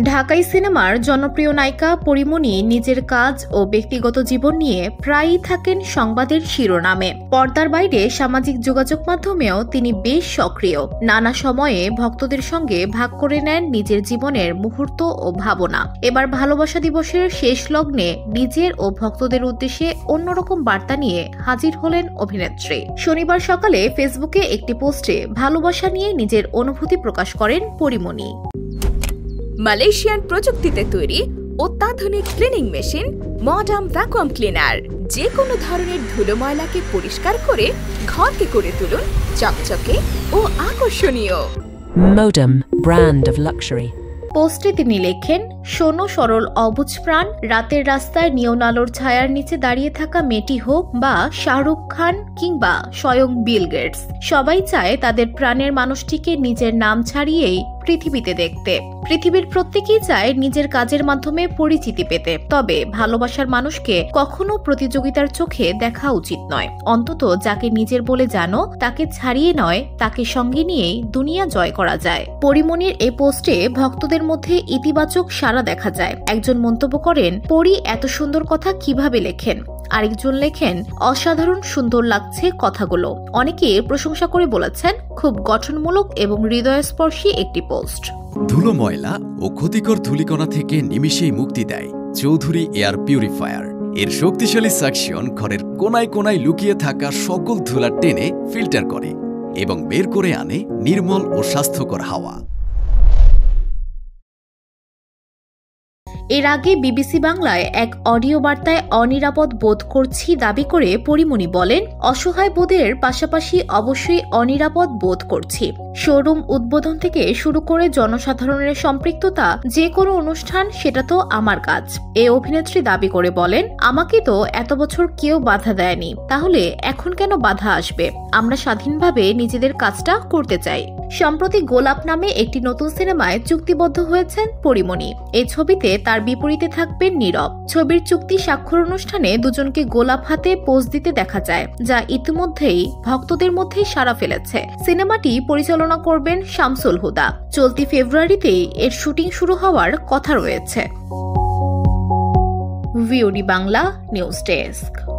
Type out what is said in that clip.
ঢাকাই সিনেমার জনপ্রিয় নায়িকা পরীমণি নিজের কাজ ও ব্যক্তিগত জীবন নিয়ে প্রায়ই থাকেন সংবাদের শিরোনামে। পর্দার বাইরে সামাজিক যোগাযোগ মাধ্যমেও তিনি বেশ সক্রিয়। নানা সময়ে ভক্তদের সঙ্গে ভাগ করে নেন নিজের জীবনের মুহূর্ত ও ভাবনা। এবার ভালোবাসা দিবসের শেষ লগ্নে নিজের ও ভক্তদের উদ্দেশ্যে অন্যরকম বার্তা নিয়ে হাজির হলেন অভিনেত্রী। শনিবার সকালে ফেসবুকে একটি পোস্টে ভালোবাসা নিয়ে নিজের অনুভূতি প্রকাশ করেন পরীমণি। মালয়েশিয়ান প্রযুক্তিতে তৈরি অত্যাধুনিক cleaning machine modern vacuum cleaner যে কোনো ধরনের ধুলো ময়লাকে পরিষ্কার করে ঘরকে করে তুলুন চকচকে ও আকর্ষণীয়। Modem, brand of luxury. পোস্টে তিনি লেখেন, শোনো সরল অবুঝ প্রাণ, রাতের রাস্তায় নিয়ন আলোর ছায়ার নিচে দাঁড়িয়ে থাকা মেয়েটি হোক বা শাহরুখ খান কিংবা স্বয়ং বিল গেটস, সবাই চায় তাদের প্রাণের মানুষটিকে নিজের নাম ছাড়িয়েই পৃথিবীতে দেখতে। পৃথিবীর প্রত্যেকেই চায় নিজের কাজের মাধ্যমে পরিচিতি পেতে, তবে ভালোবাসার মানুষকে কখনো প্রতিযোগিতার চোখে দেখা উচিত নয়। অন্তত যাকে নিজের বলে জানো তাকে ছাড়িয়ে নয়, তাকে সঙ্গে নিয়েই দুনিয়া জয় করা যায়। পরীমণির এই পোস্টে ভক্তদের মধ্যে ইতিবাচক সাড়া দেখা যায়। একজন মন্তব্য করেন, পরী এত সুন্দর কথা কিভাবে লেখেন। আরেকজন লেখেন, অসাধারণ সুন্দর লাগছে কথাগুলো। অনেকে প্রশংসা করে বলেছেন, খুব গঠনমূলক এবং হৃদয়স্পর্শী একটি পোস্ট। ধুলো ময়লা ও ক্ষতিকর ধূলিকণা থেকে নিমিষেই মুক্তি দেয় চৌধুরী এয়ার পিউরিফায়ার। এর শক্তিশালী সাকশন ঘরের কোনায় কোনায় লুকিয়ে থাকা সকল ধুলা টেনে ফিল্টার করে এবং বের করে আনে নির্মল ও স্বাস্থ্যকর হাওয়া। এর আগে বিবিসি বাংলায় এক অডিও বার্তায় অনিরাপদ বোধ করছি দাবি করে পরীমণি বলেন, অসহায় বোধের পাশাপাশি অবশ্যই অনিরাপদ বোধ করছি। শোরুম উদ্বোধন থেকে শুরু করে জনসাধারণের সম্পৃক্ততা যে কোনো অনুষ্ঠান, সেটা তো আমার কাজ। এই অভিনেত্রী দাবি করে বলেন, আমাকে তো এত বছর কেউ বাধা দেয়নি, তাহলে এখন কেন বাধা আসবে? আমরা স্বাধীনভাবে নিজেদের কাজটা করতে চাই। সম্প্রতি গোলাপ নামে একটি নতুন সিনেমায় চুক্তিবদ্ধ হয়েছেন পরীমণি। এই ছবিতে তার বিপরীতে থাকবেন নীরব। ছবির চুক্তি স্বাক্ষর অনুষ্ঠানে দুজনকে গোলাপ হাতে পোজ দিতে দেখা যায়, যা ইতিমধ্যেই ভক্তদের মধ্যে সাড়া ফেলেছে। সিনেমাটি পরিচালনা করবেন শামসুল হুদা। চলতি ফেব্রুয়ারিতেই এর শুটিং শুরু হওয়ার কথা রয়েছে। VOD Bangla news desk.